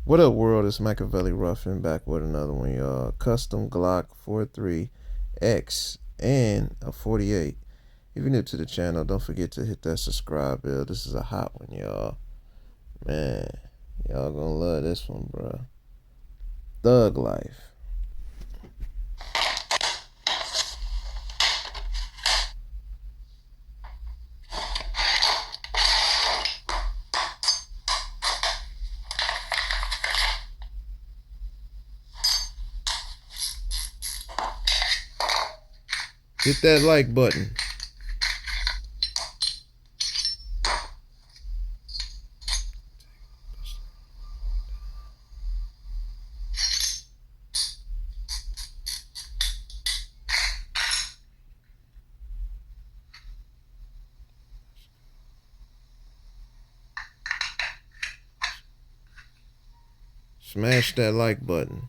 What up, world? It's Machiavelli Ruffin back with another one, y'all. Custom Glock 43x and a 48. If you're new to the channel, don't forget to hit that subscribe bell. This is a hot one, y'all. Man, y'all gonna love this one, bro. Thug Life. Hit that like button. Smash that like button.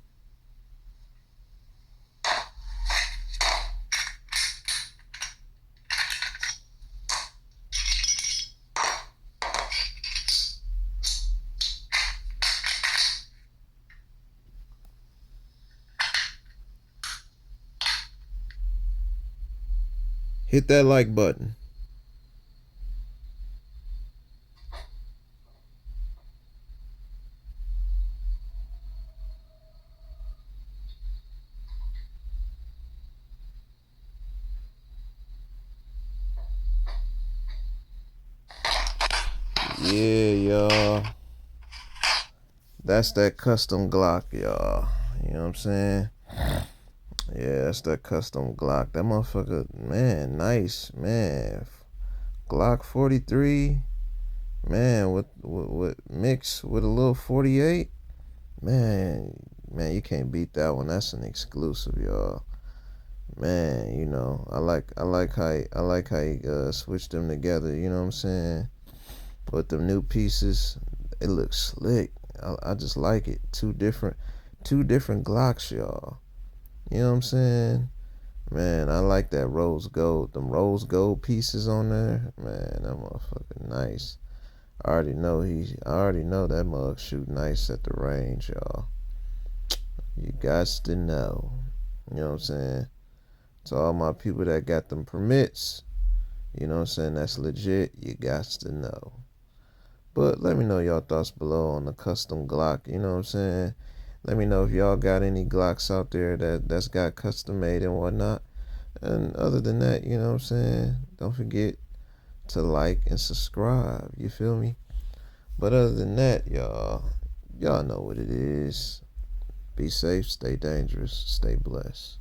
Hit that like button. Yeah, y'all. That's that custom Glock, y'all. You know what I'm saying? Yeah, that's that custom Glock. That motherfucker, man, nice, man. Glock 43, man, with mixed with a little 48, man, you can't beat that one. That's an exclusive, y'all. Man, you know, I like how you switched them together. You know what I'm saying? With them new pieces, it looks slick. I just like it. Two different Glocks, y'all. You know what I'm saying? Man, I like that rose gold. Them rose gold pieces on there. Man, that motherfucker nice. I already know that mug shoot nice at the range, y'all. You guys to know. You know what I'm saying? To all my people that got them permits, you know what I'm saying, that's legit. You got to know. But let me know y'all thoughts below on the custom Glock. You know what I'm saying? Let me know if y'all got any Glocks out there that's got custom made and whatnot. And other than that, you know what I'm saying? Don't forget to like and subscribe. You feel me? But other than that, y'all know what it is. Be safe, stay dangerous, stay blessed.